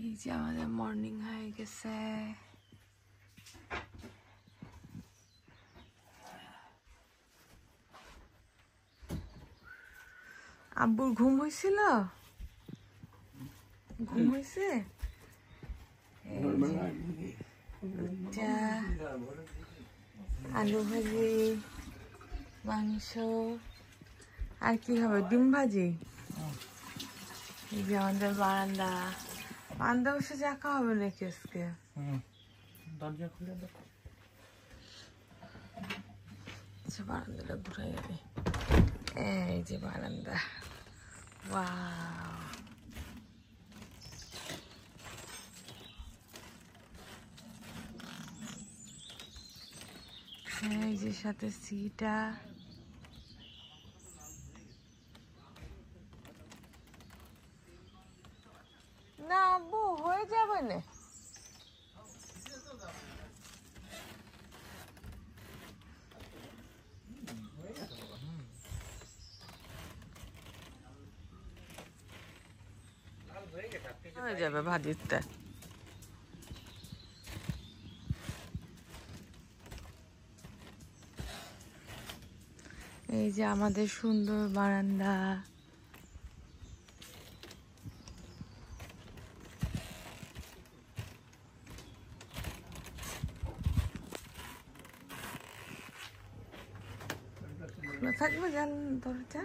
এই যে আমাদের মর্নিং হয়ে গেছে। আব্বুর ঘুম হয়েছিল? ঘুম হয়েছে? আলু ভাজি, মাংস, আর কি হবে? ডিম ভাজি। এই যে আমাদের বারান্দা। বারান্দা বসে দেখা হবে নাকি আজকে? দরজা খুলে দেখো। আচ্ছা, বারান্দাটা ঘুরাই যাবে। এই যে বারান্দা। ওয়াও, এই যে সাথে সিটা। না আব্বু, হয়ে যাবে না। হয়ে যাবে ভাজিতে। এই যে আমাদের সুন্দর বারান্দা। খোলা থাকবে দরজা?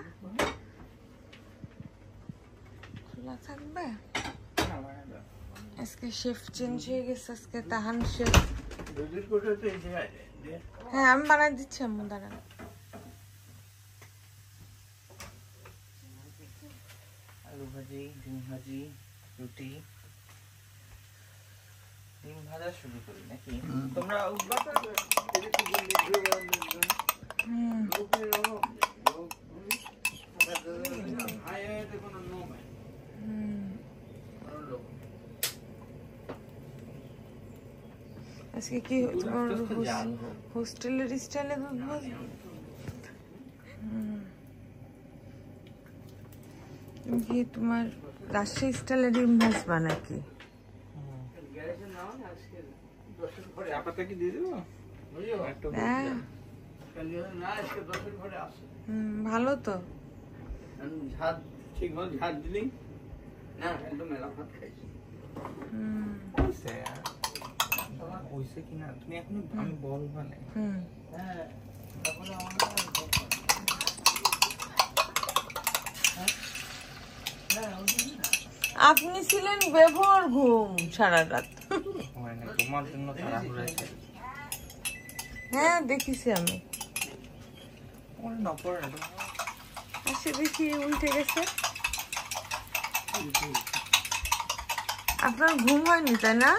খোলা থাকবে? আজকে শিফট চেঞ্জ হয়ে গেছে। আজকে তাহান শিফট। হ্যাঁ, আমি বানাই দিচ্ছি। আম্মু দাঁড়ান। আলু ভাজি, ডিম ভাজি, রুটি। ডিম ভাজা শুরু করি নাকি? তোমরা আজকে কি তোমার হোস্টেলের স্টাইলে দুধ ভাজি? কি তোমার রাজশাহী স্টাইলে ডিম ভাজবা নাকি? ভালো তো। আপনি ছিলেন বেভর ঘুম সারা রাত। তোমার জন্য হ্যাঁ, দেখিছি আমি। আসে দেখি উল্টে গেছে। আপনার ঘুম হয়নি তাই না?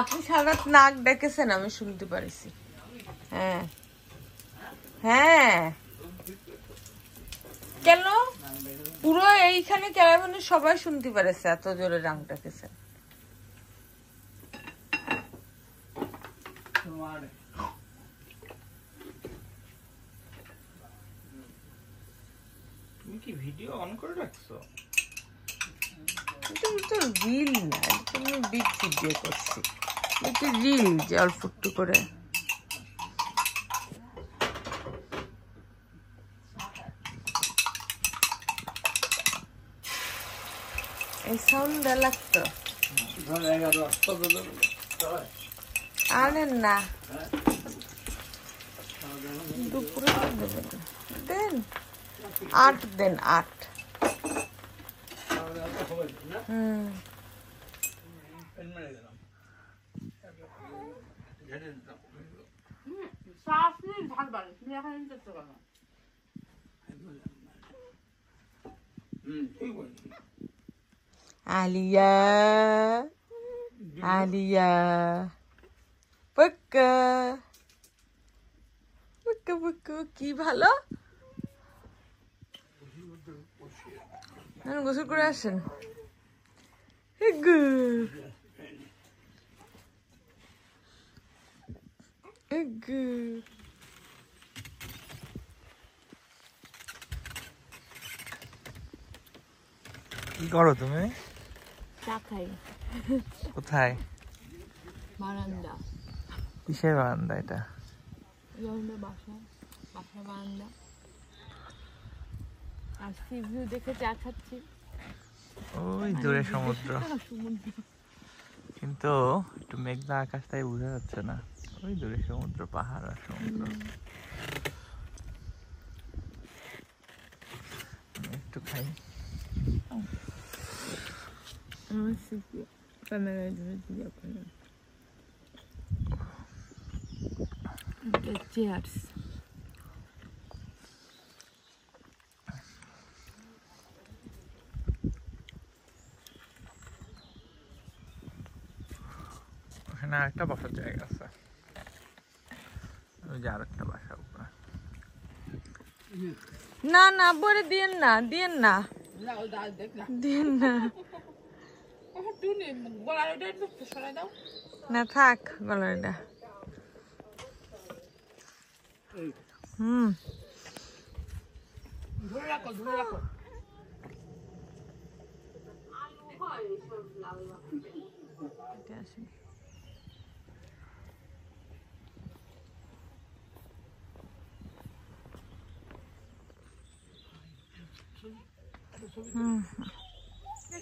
আপনি সারা রাত নাক ডেকেছেন, আমি শুনতে পারিছি। হ্যাঁ হ্যাঁ, কেন পুরো এইখানে ক্যারাভানে সবাই শুনতে পারেছে, এত জোরে নাক ডেকেছেন। তুমি কি ভিডিও অন করে রাখছো? এটা তো রিল না, এটা আমি বিগ ভিডিও করছি। এটা রিল, যে অল্প একটু করে। এই সাউন্ড দেওয়া লাগতো। আনেন না, দুপুরে দেন 8 দেন 8। আলিয়া আলিয়া পক্কা পক্কা পক্কা, কি ভালো। গোসল করে আসেন। কি করো তুমি? চা খাই। কোথায়? বারান্দা। কিসের বারান্দা এটা? বাসা বারান্দা। আর সি ভিউ দেখে চা খাচ্ছি। ওই দূরে সমুদ্র, কিন্তু একটু মেঘলা আকাশ, তাই বোঝা যাচ্ছে না। ওই দূরে সমুদ্র, পাহাড় আর সমুদ্র। একটু খাই। Cheers. ওখানে আরেকটা বসার জায়গা আছে, ওই যে আরেকটা বাসা উপরে। না না বলে দিয়েন না, দিয়েন না, দিয়েন না। না থাক গলাটা। ধরে রাখো, ধরে রাখো।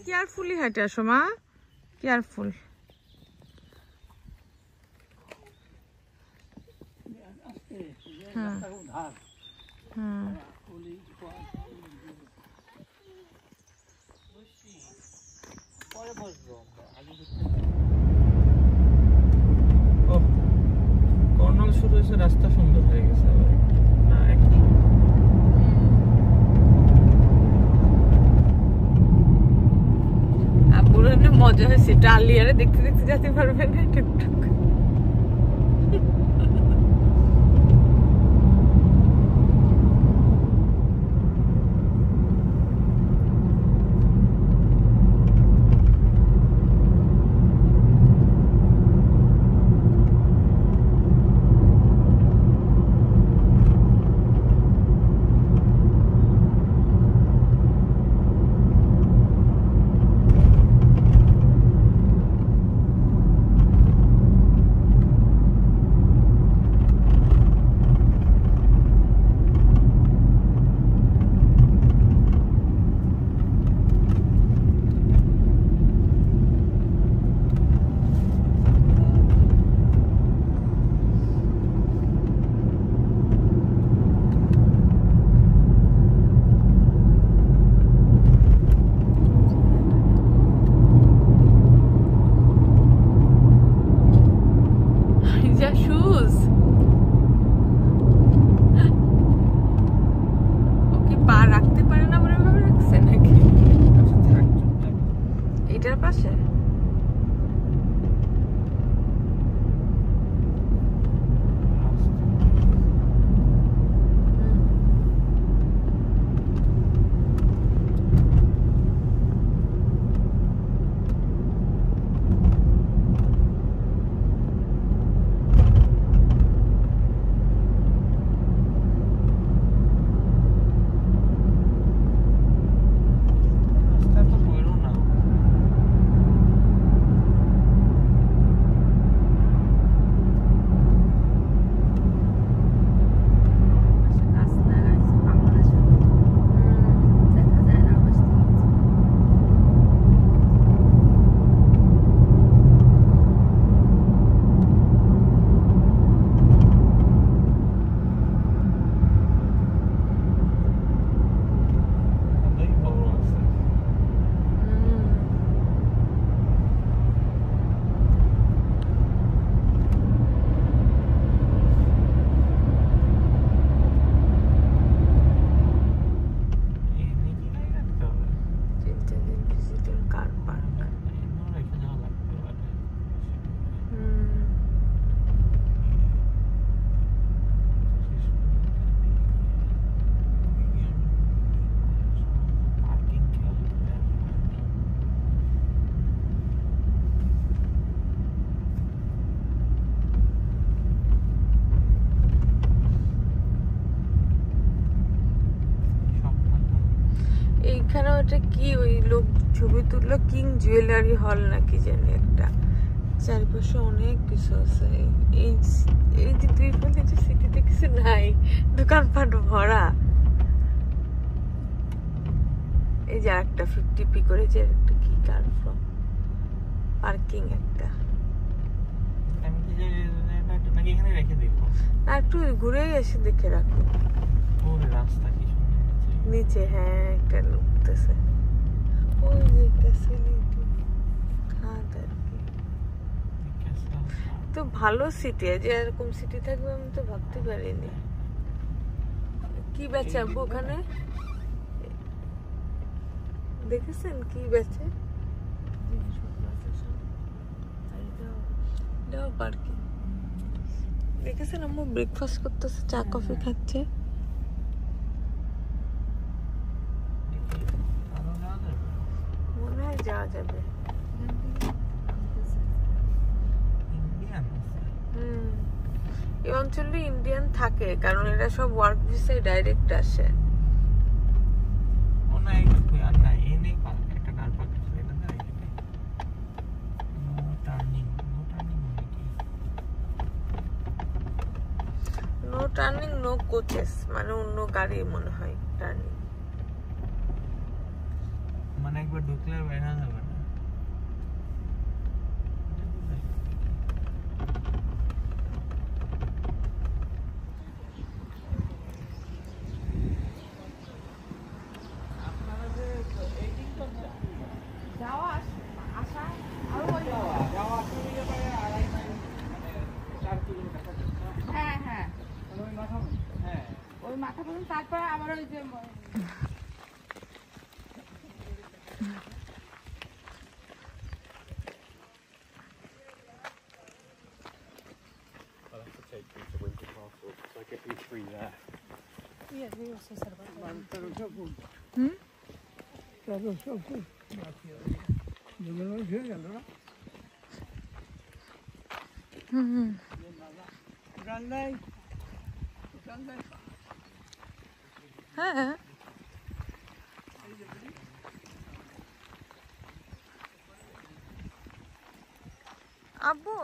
কেয়ারফুলি হাঁটে আসো মা, কেয়ারফুল। কর্নাল শুরু হয়েছে, রাস্তা সুন্দর হয়ে গেছে আবার। না একই মজা হয়েছে, টালিয়ারে দেখতে দেখতে যেতে পারবে না টুকটুক। ওইখানে ওটা কি ওই লোক ছবি তুললো কিং জুয়েলারি হল নাকি জানি একটা, চারিপাশে অনেক কিছু আছে। এই এই যে দুই পাশে যে সিটিতে কিছু নাই, দোকানপাট ভরা। এই যে একটা 50p করে যে একটা কি কার ফ্রম পার্কিং একটা। আমি কি যে নাকি এখানে রেখে দিব? না একটু ঘুরেই এসে দেখে রাখো। ওরে রাস্তা কি সুন্দর নিচে হ্যাঁ একটা লুকতেছে, ওই যে ফ্যাসিলিটি খাদ আর কি। তো ভালো সিটি, যে এরকম সিটি থাকবে আমি তো ভাবতে পারিনি। কি বেচে আব্বু ওখানে দেখেছেন? কি বেচে? পার্কিং দেখেছেন? আম্মু ব্রেকফাস্ট করতেছে, চা কফি খাচ্ছে। মনে হয় যাওয়া যাবে। এই অঞ্চলে ইন্ডিয়ান থাকে কারণ এরা সব ওয়ার্ক ভিসায় ডাইরেক্ট আসে। নো টার্নিং নো কোচেস, মানে অন্য গাড়ি মনে হয় টার্নিং। মানে একবার ঢুকলে আর বের হওয়া যাবে না। ওই মাথা পর্যন্ত, তারপরে আবার ওই যে হ্যাঁ আব্বু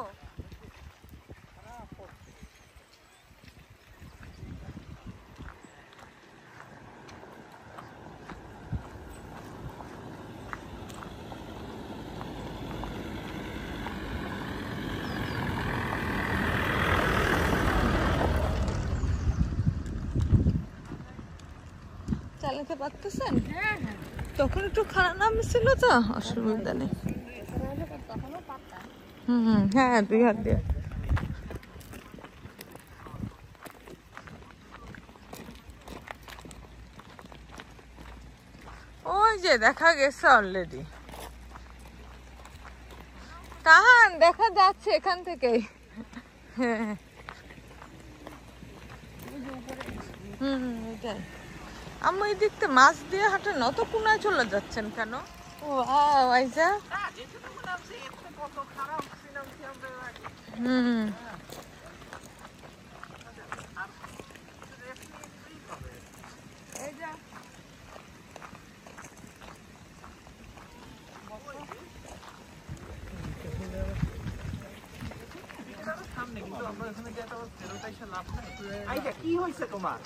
চালাতে পারতেছেন? তখন একটু খারাপ নামছিল তো, অসুবিধা নেই। হ্যাঁ 2 হাত দিয়ে। ওই যে দেখা গেছে অলরেডি, কাহান দেখা যাচ্ছে এখান থেকেই। হ্যাঁ এটাই। আমি এই দিকতে মাছ দিয়ে হাঁটেন, অত কোনায় চলে যাচ্ছেন কেন? ও আইজা কি হয়েছে তোমার?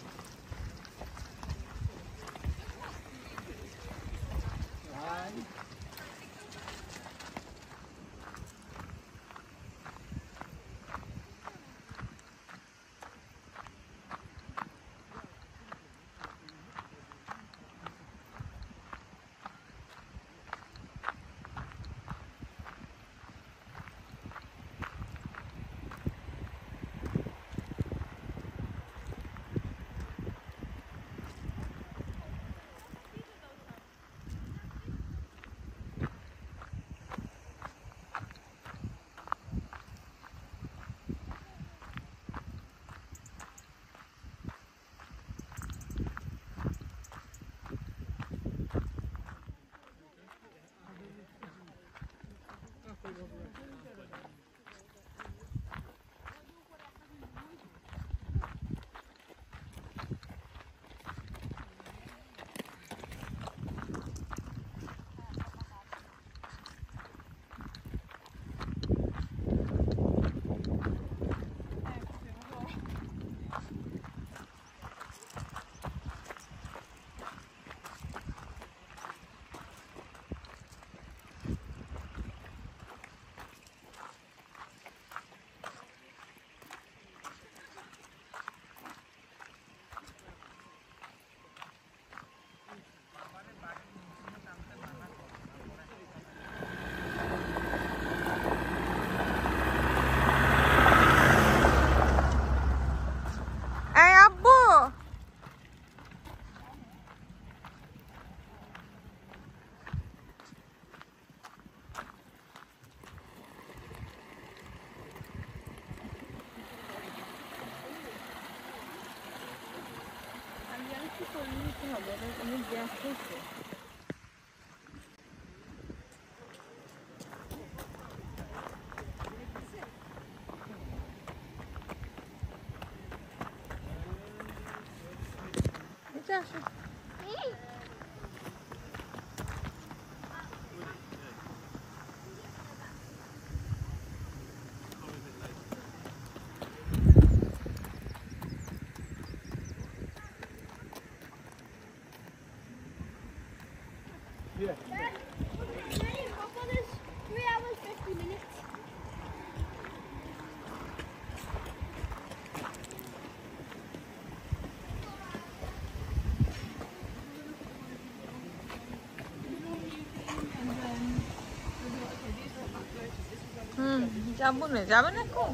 যাবো না, যাবে না কো?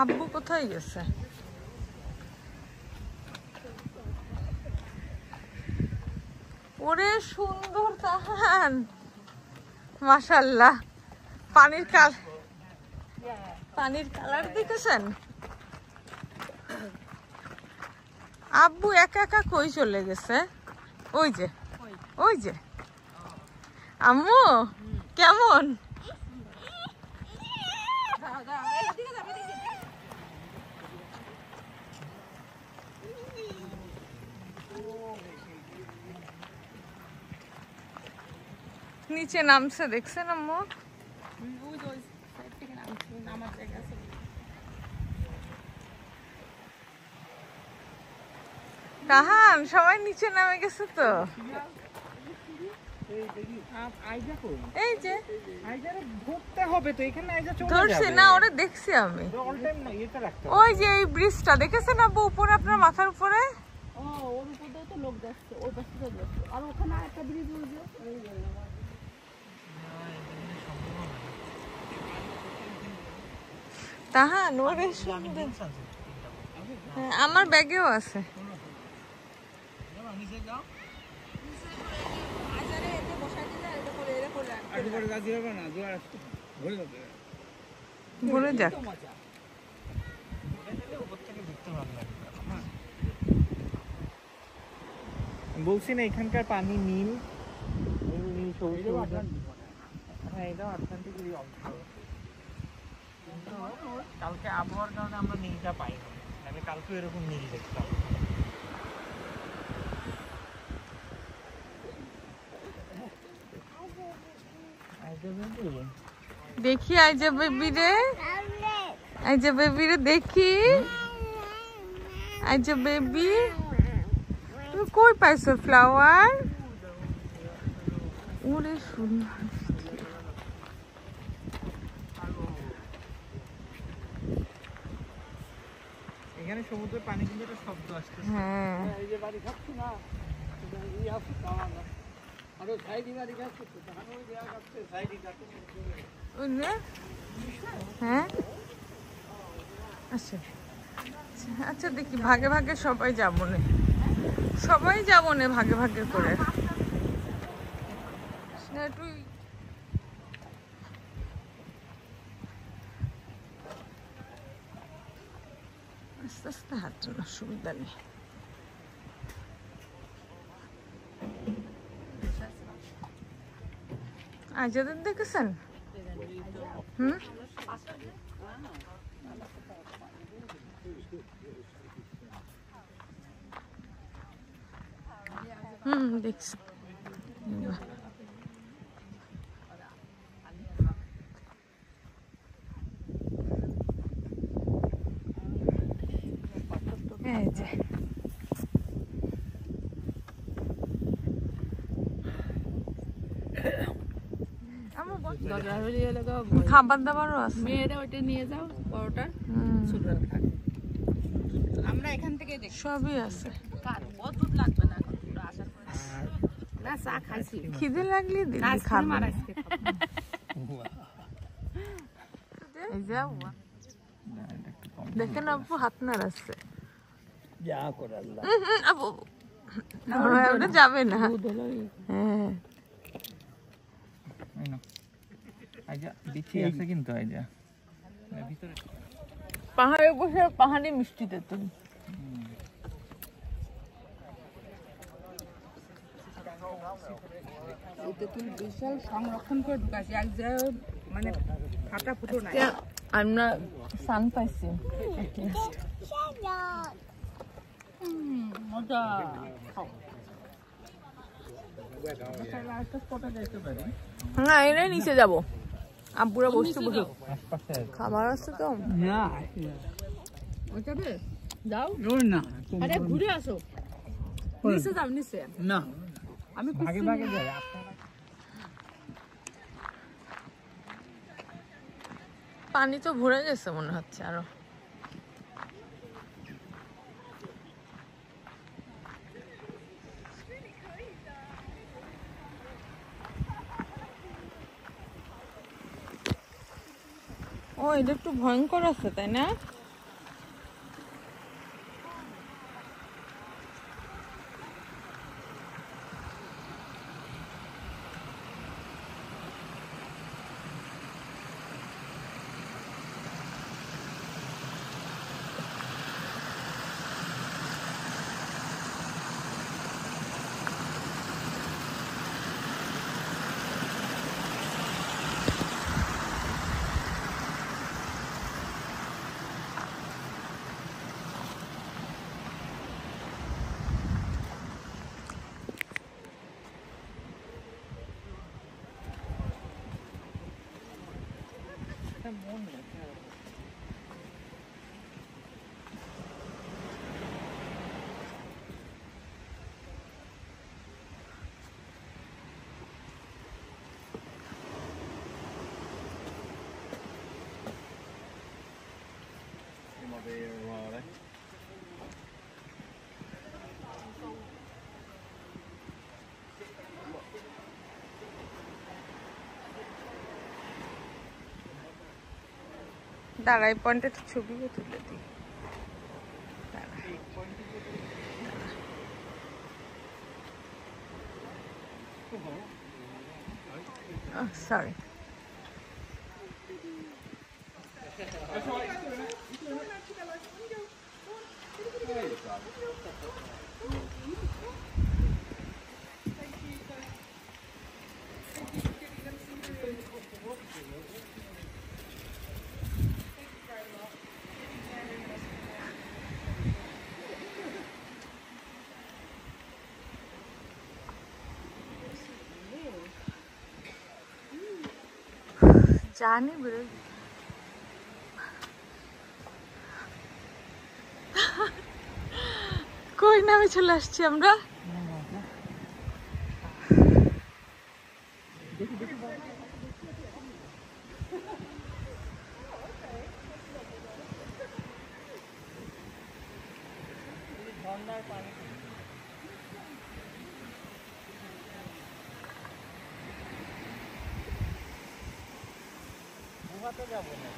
আব্বু কোথায় গেছে? ওরে সুন্দর তাহান, মাশাআল্লাহ। পানির কালার দেখেছেন? আব্বু একা একা কই চলে গেছে? ওই যে আম্মু কেমন? নিচে নামছে দেখছেন আম্মু? তাহান সবাই নিচে নামে গেছে তো। এই যে ধরছি না, ওরা দেখছি আমি। ওই যে এই ব্রিজটা দেখেছেন আব্বু উপরে, আপনার মাথার উপরে? তাহান ওরে সুন্দর। আমার ব্যাগেও আছে। ঘুরে যাক। বলছি না এখানকার পানি নীল, সবুজ। হ্যাঁ, এটাও আটলান্টিকেরই অংশ। কিন্তু কালকে আবহাওয়ার কারণে আমরা নীলটা পাই না, তাহলে কালকে এরকম নীল দেখতাম। দেখি আইজা বেবি রে, আইজা বেবি রে দেখি। আইজা বেবি, তুমি কই পাইছো ফ্লাওয়ার? ওরে সুন্দর। এখানে সমুদ্রের পানি কিন্তু একটা শব্দ আসছে। হ্যাঁ, এই যে বাড়ি খাচ্ছি না, এই আছে খাওয়া আরো সাইডি বাড়ি খাচ্ছে তো, ধান ওই দেয়া যাচ্ছে সাইডি যাচ্ছে। ওই নে, হ্যাঁ আচ্ছা আচ্ছা, দেখি ভাগে ভাগে সবাই যাবো নে, সবাই যাবো নে ভাগে ভাগে করে। তুই আস্তে আস্তে হাঁটছেন, অসুবিধা নেই। আজাদের দেখেছেন? দেখছি। এই যে খাবার দাবারও আছে। মেয়েরা ওইটা নিয়ে যাও, বড়টা ছোটটা থাক। আমরা এখান থেকে দেখি সবই আছে। অদ্ভুত লাগবে না আসার পরে। না চা খাইছি, খিদে লাগলে দিদি খাবে। দেখেন আপু হাত নাড়াচ্ছে। যা করে আল্লাহ। আপু ওটা যাবে না। হ্যাঁ আইজা বিচি আছে কিন্তু আইজা ভিতরে পাহাড়ে বসে পাহাড়ি মিষ্টি তেঁতুল। এই তেঁতুল বিশাল সংরক্ষণ করে ঢুকাছি, এক জায়গায় মানে ফাটা ফুটো নাই। আমরা সান পাইছি। মজা। আরেকটা স্পটে যাইতে পারি। না এনে নিচে যাবো, আব্বুরা বসতে বসে খাবার আছে তো। না ওই যাবে? যাও না আরে ঘুরে আসো, নিচে যাও নিচে। না আমি ভাগে ভাগে যাই আপনারা। পানি তো ভরে গেছে মনে হচ্ছে আরো। ও এটা একটু ভয়ঙ্কর আছে তাই না? দাঁড়াই পয়েন্টে একটু ছবিও তুলে দিই। সরি জানি বলে কই নামে চলে আসছি আমরা। গুহাতে যাবো না।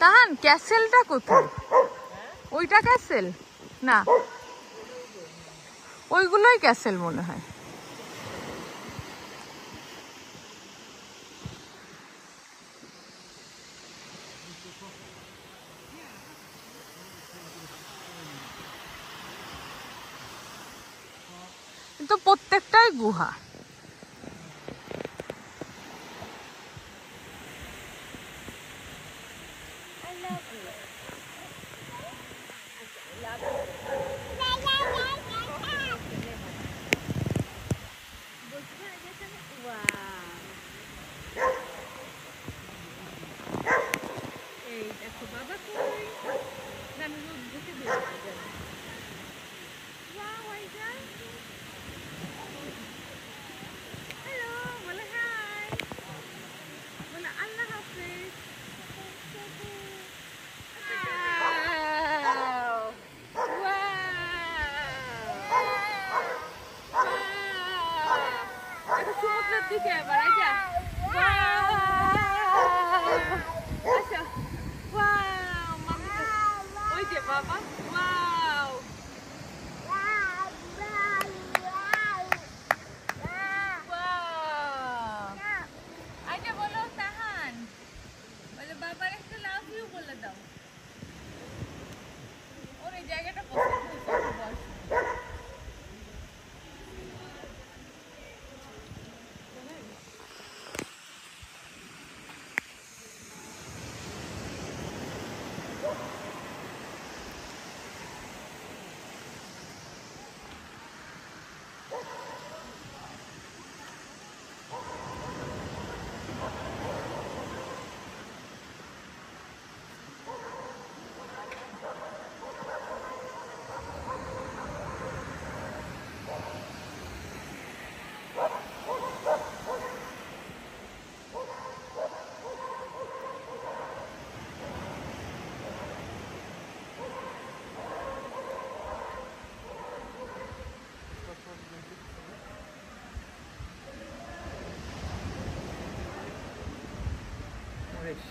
তাহান ক্যাসেলটা কোথায়? ওইটা ক্যাসেল না, ওইগুলোই ক্যাসেল মনে হয়। কিন্তু প্রত্যেকটাই গুহা।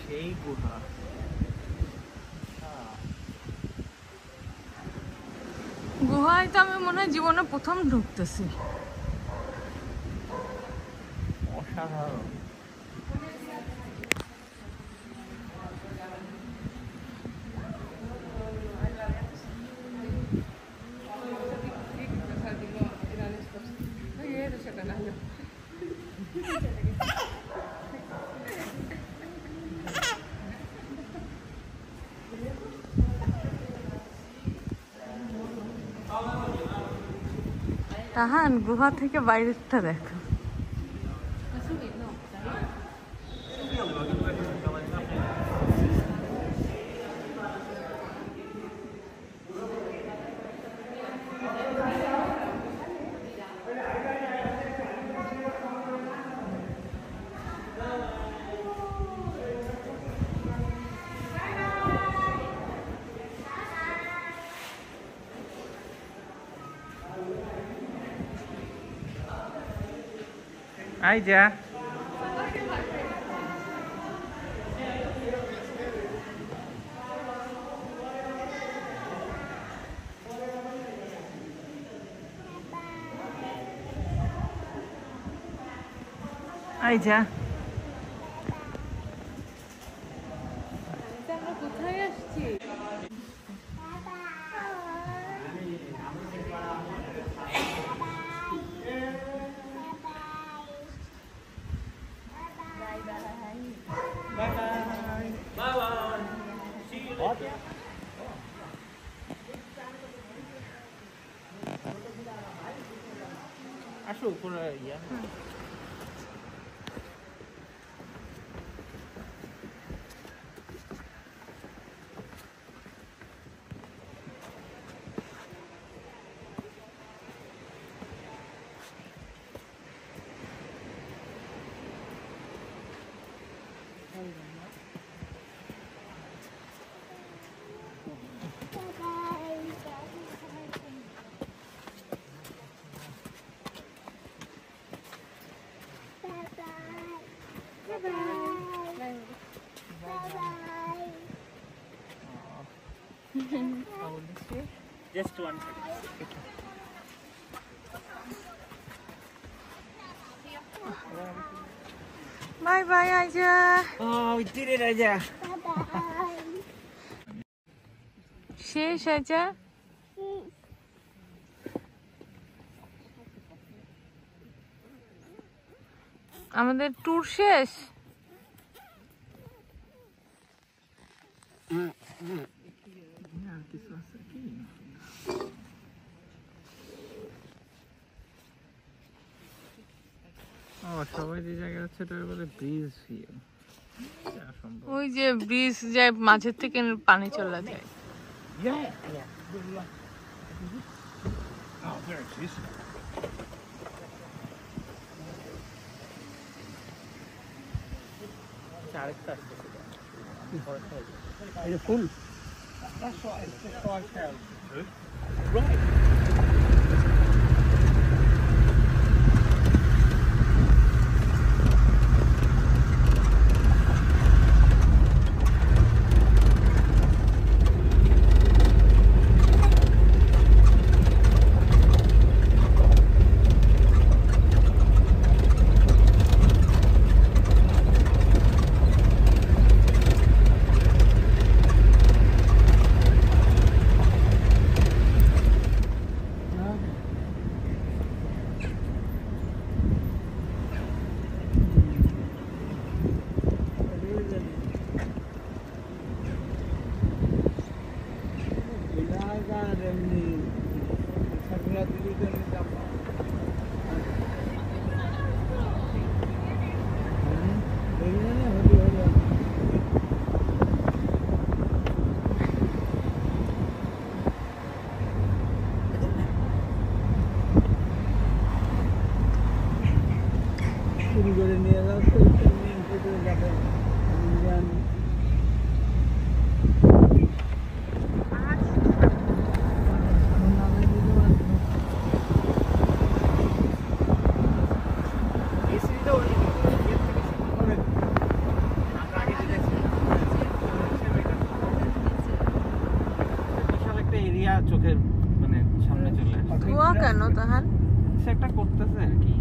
সেই গুহা। গুহায় তো আমি মনে হয় জীবনে প্রথম ঢুকতেছি। অসাধারণ। তাহান গুহা থেকে বাইরেরটা দেখো। আই যা। আই যা। আমরা কোথায় আসছি? আসো উপরে ইয়া। Just one. Bye bye, Aja. Oh, we did it, Aja. শেষ আজা। আমাদের ট্যুর শেষ। সবাই যে জায়গায় হচ্ছে ওটা বলে ব্রিজ ভিউ। ওই যে ব্রিজ যায় মাঝের থেকে পানি চলে যায়। Oh, there it is. Is it full? That's right. It's just 5,000. Right. চোখের মানে সামনে চলে আসে। ধোঁয়া কেন তাহার? সেটা করতেছে আর কি।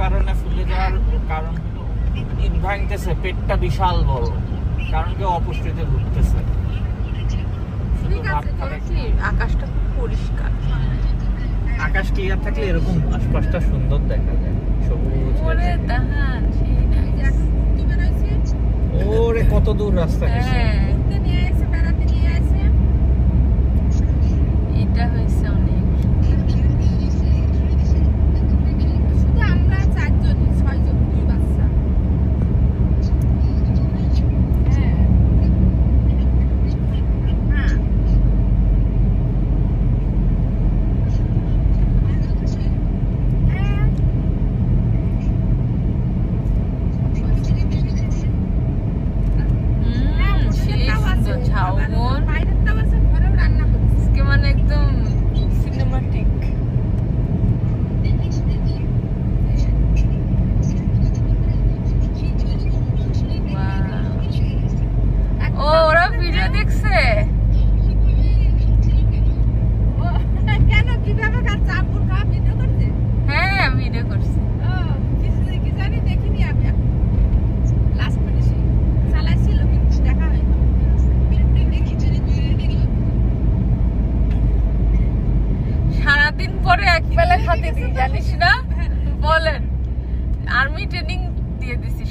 কারণে ফুলে যাওয়ার কারণ ইট ভাঙতেছে, পেটটা বিশাল বড়, কারণ কেউ অপুষ্টিতে ভুগতেছে। আকাশটা খুব পরিষ্কার, আকাশ ক্লিয়ার থাকলে এরকম আশপাশটা সুন্দর দেখা যায়, সবুজ। ওরে কত দূর রাস্তা গেছে। এটা হয়েছে অনেক।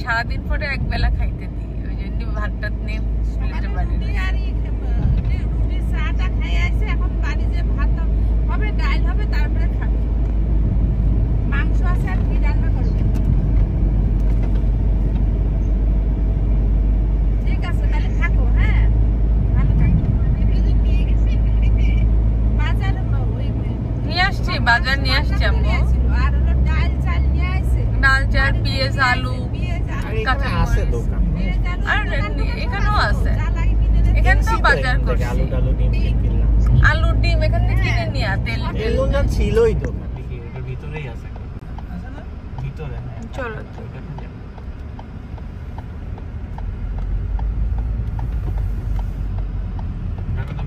সারাদিন পরে এক বেলা খাইতে দিই, ওই জন্য ভাতটা নিয়ে প্লেটে বাড়ি চাটা খাই আসে। এখন বাড়ি যে ভাত হবে, ডাল হবে, তারপরে খাবে। মাংস আছে আর কি রান্না করবে। ঠিক আছে, তাহলে থাকো। হ্যাঁ, ভালো থাকো। বাজার নিয়ে আসছি, বাজার নিয়ে আসছি আম্মু। আর হলো ডাল চাল নিয়ে আসছে, ডাল চাল, পেঁয়াজ, আলু, কাঁচা আছে দোকান। আর এখানেও আছে, এখানে তো বাজার করছি, আলু টালু ডিম কিনলাম, আলু ডিম এখান থেকে কিনে নিয়ে তেল এর মধ্যে ছিলই তো এটার ভিতরেই আছে ভিতরে। চলো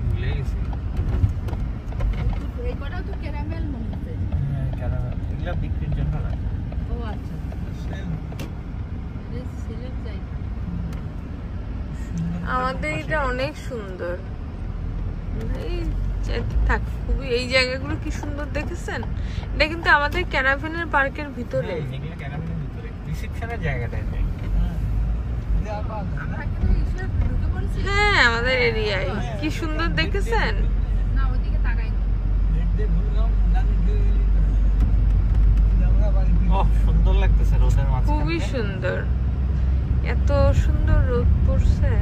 ভুলে গেছি। এই কটাও তো ক্যারামেল মনে হচ্ছে। এগুলা বিক্রির জন্য না। ও আচ্ছা, সিলেট যাই। আমাদের এটা অনেক সুন্দর, এই থাক খুবই, এই জায়গাগুলো কি সুন্দর দেখেছেন? এটা কিন্তু আমাদের ক্যারাভেনের পার্কের ভিতরে, এগুলা ক্যারামেলের ভিতরে রিসেপশনের জায়গাটায়। হ্যাঁ আমাদের এরিয়ায় কি সুন্দর দেখেছেন? না ওইদিকে তাকাই। ওহ সুন্দর লাগতেছে রোদের মাঝখানে, খুবই সুন্দর, এত সুন্দর রোদ পড়ছে।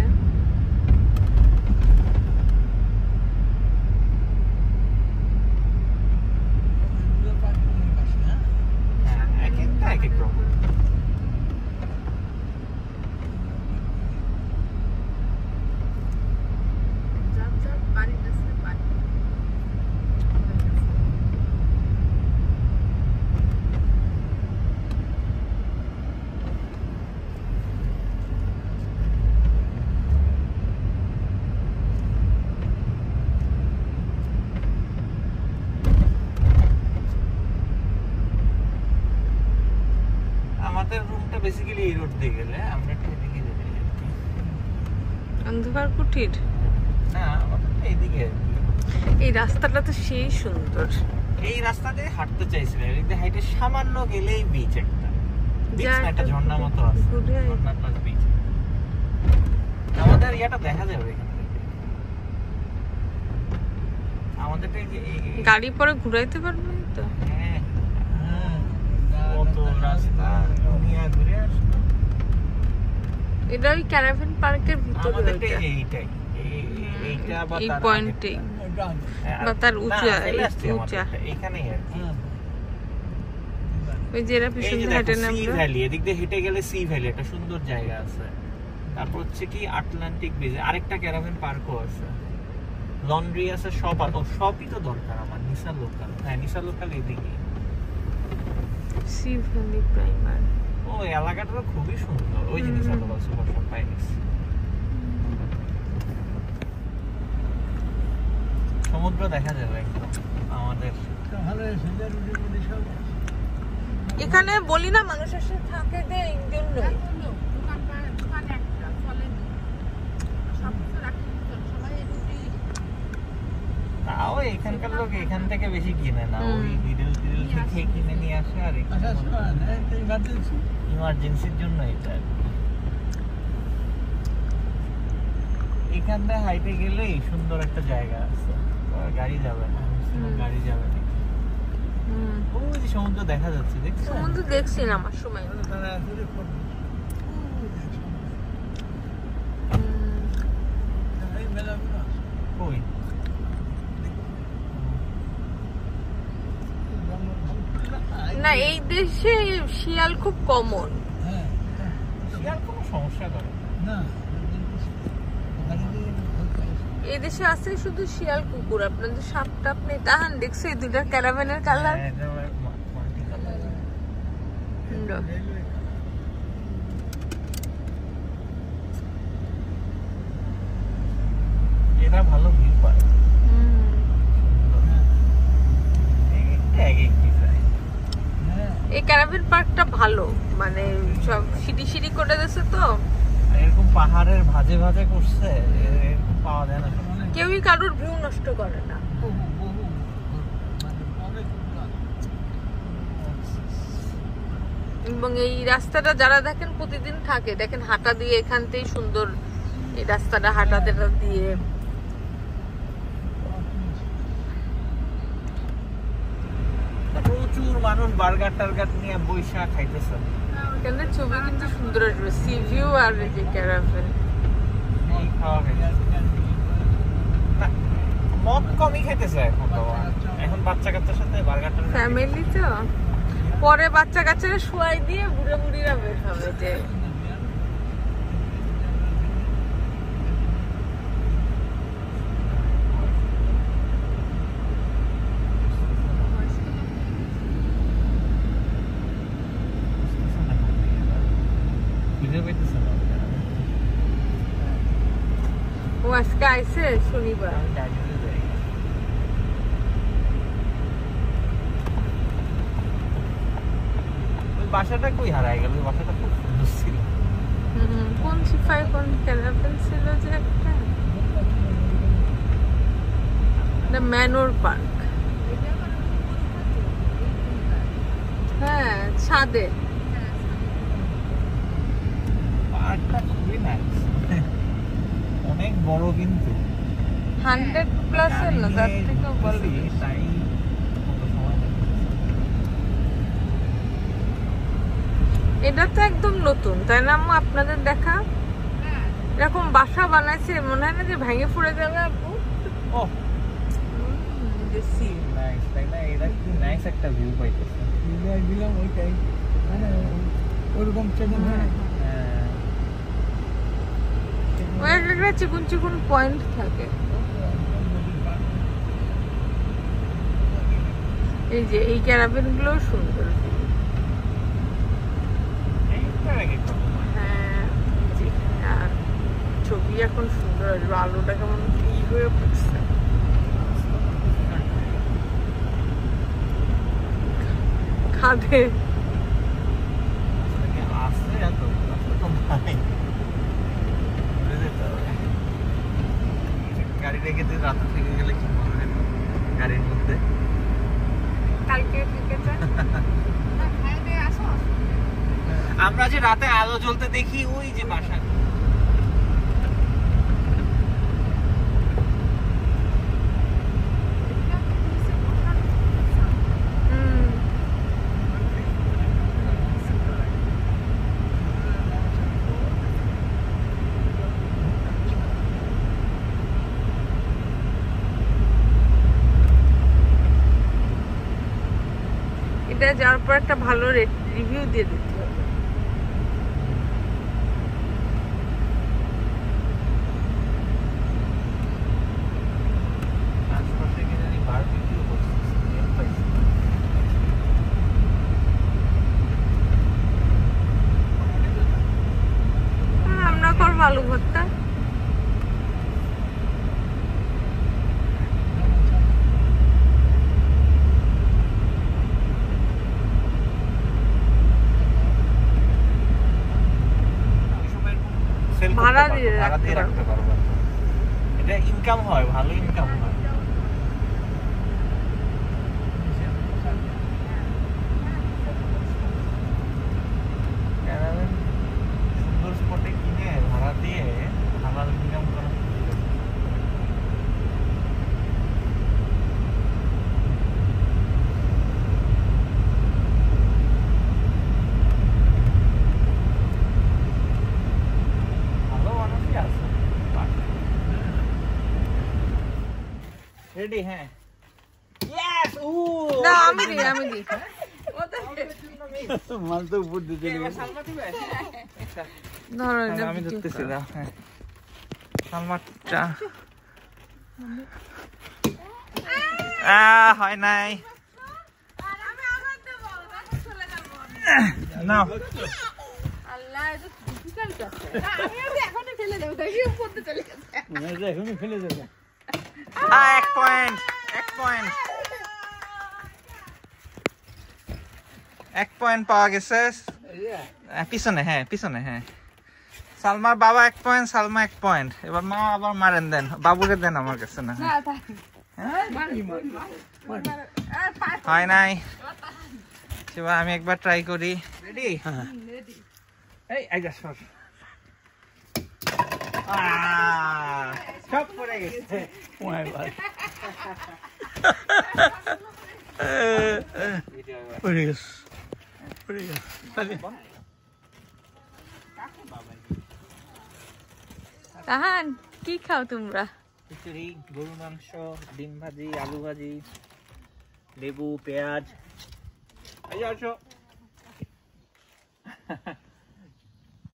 হ্যাঁ এক একটা এক এক রকম। যার যার বাড়ির কাছে বাড়ি। আমাদের রুমটা বেসিক্যালি এই রোড দিয়ে গেলে আমরা একটু এদিকে যাই আর কি। অন্ধকার কুঠির না আমাদের তো এইদিকে আর কি। এই রাস্তাটা তো সেই সুন্দর, এই রাস্তা দিয়ে হাঁটতে চাইছিলাম, এদিক দিয়ে হাইটে সামান্য গেলেই বিচ একটা, বিচ যা না একটা একটা ঝর্ণা মতো আছে, ঘুরে আয়। ঝর্ণা প্লাস বিচ। আমাদের ইয়াটা দেখা যাবে এখান থেকে, আমাদেরটা এই যে গাড়ি পরে ঘুরাইতে পারবেন তো? হ্যাঁ কত রাস্তা দুনিয়া ঘুরে আসতো। এটা ওই ক্যারাভেন পার্কের ভিতরে, আমাদেরটা ওইটা এইটাই এইটা বা এই তার পয়েন্টেই আগেরটা। বা তার না, উঁচা, চলে আসছে উঁচা আমাদেরটা, এইখানেই আর কি। ওই যে এরা এই পিছন যে দিয়ে হেঁটে দেখো সি নামলো। ভ্যালি, এদিক দিয়ে হেঁটে গেলে সি ভ্যালি একটা সুন্দর জায়গা আছে। তারপর হচ্ছে কি আটলান্টিক বিচ, আরেকটা ক্যারাভেন পার্কও আছে, লন্ড্রি আছে, সব সবই তো দরকার আমার। নিসা লোকাল, হ্যাঁ নিসা লোকাল এদিকে। সি ভ্যালি প্রাইমার, ও এই এলাকাটা তো খুবই সুন্দর, ওই যে নিসা লোকাল সুপার শপ পাই গেছি। সমুদ্র দেখা যাবে একদম আমাদের। এখানে বলি না মানুষ এসে থাকে যে এই জন্যই। দোকান একটা চলেনি, সব কিছু রাখতে সবাই তাও এখানকার লোক এখান থেকে বেশি কিনে না, ওই মিডল থেকে কিনে নিয়ে আসে। আর ইমার্জেন্সির জন্য এটা আর কি। এখান থেকে হাইটে গেলেই সুন্দর একটা জায়গা আছে, গাড়ি যাবে না, গাড়ি যাবে না। ওই যে সমুদ্র দেখা যাচ্ছে, দেখছো? সমুদ্র দেখছি না আমার সময়। কই না এই দেশে শিয়াল খুব কমন, শিয়াল কোনো সমস্যা করে না। এই দেশে আছে শুধু শিয়াল কুকুর, আপনাদের সাপ টাপ নেই। তাহান দেখছো এই দুটা ক্যারাভেনের কালার? হ্যাঁ, এটা মাল্টি কালার। এরা ভালো ভিউ পায়। এই ক্যারাভেন পার্কটা ভালো, মানে সব সিঁড়ি সিঁড়ি করে দিয়েছে তো, এরকম পাহাড়ের ভাঁজে ভাঁজে করছে, এরকম পাওয়া যায় না। কেউই কারোর ভিউ নষ্ট করে না। এবং এই রাস্তাটা যারা দেখেন প্রতিদিন থাকে, দেখেন হাঁটা দিয়ে এখান থেকেই সুন্দর এই রাস্তাটা হাঁটাতে দিয়ে। প্রচুর মানুষ বার্গার টার্গার নিয়ে বৈশা খাইতেছে। এখানে ছবি কিন্তু সুন্দর আসবে, সি ভিউ আর এই যে ক্যারাভেন। এই খাওয়া খাইতেছে না, মদ কমই খাইতেছে এখন বাবা। এখন বাচ্চা কাচ্চার সাথে বার্গার টার্গার ফ্যামিলি তো, পরে বাচ্চা কাচ্চারা শুয়াই দিয়ে বুড়ে বুড়িরা বের হবে যে আইছে শনিবার। বাসাটা কই হারাই গেল? বাসাটা খুব সুন্দর ছিল। কোন সিপাই কোন ক্যারাভেন ছিল যে একটা, ম্যানোর পার্ক। হ্যাঁ ছাদে। পার্কটা খুবই নাইস, অনেক বড় কিন্তু 100+ এর না, তার থেকেও বড়। তাই এটা তো একদম নতুন তাই না আম্মু? আপনাদের দেখা এরকম বাসা বানাইছে, মনে হয় না যে ভেঙে পড়ে যাবে আপু? ও নাইস, তাই না? এটা কি নাইস একটা ভিউ পাইতেছে। দিলাম ওইটাই, মানে ওরকম চেতন হয়। ওই একটা চিকুন চিকুন পয়েন্ট থাকে। এই যে এই ক্যারাভেন গুলো সুন্দর। হ্যাঁ আর ছবি এখন সুন্দর আসবে, আলোটা কেমন ই হয়ে পড়ছে। খাদে গাড়ি রেখে রাতে থেকে গেলে কি মনে হয় গাড়ির মধ্যে? কালকে থেকে আমরা যে রাতে আলো জ্বলতে দেখি ওই যে বাসা। এটা যাওয়ার পর একটা ভালো রিভিউ দিয়ে দিতে হবে। আমরা করবো আলু ভর্তা। ভাড়া দিয়ে রাখতে পারবো। এটা ইনকাম হয়, ভালো ইনকাম হয়। সুন্দর স্পটে কিনে ভাড়া দিয়ে ভালো ইনকাম করা। রেডি? হ্যাঁ। ইয়েস! ও না আমি দি মাল তো উপর দিতে ধরো আমি ধরতেছি না। হ্যাঁ সালমাটা হয় নাই না। আল্লাহ এটা ডিফিকাল্ট আছে। আমি এখনই ফেলে দেব, দেখি উপরে চলে গেছে। এখনই ফেলে দেবে। 1 পয়েন্ট 1 পয়েন্ট পাওয়া গেছে পিছনে। হ্যাঁ পিছনে। হ্যাঁ সালমার বাবা 1 পয়েন্ট, সালমা 1 পয়েন্ট। এবার মা আবার মারেন, দেন বাবুকে দেন, আমার কাছে না। হয় নাই। এবার আমি একবার ট্রাই করি। রেডি? এই আইগা সর। সব পড়ে গেছে। তাহান কি খাও তোমরা? খিচুড়ি, গরুর মাংস, ডিম ভাজি, আলু ভাজি, লেবু, পেঁয়াজ। আসো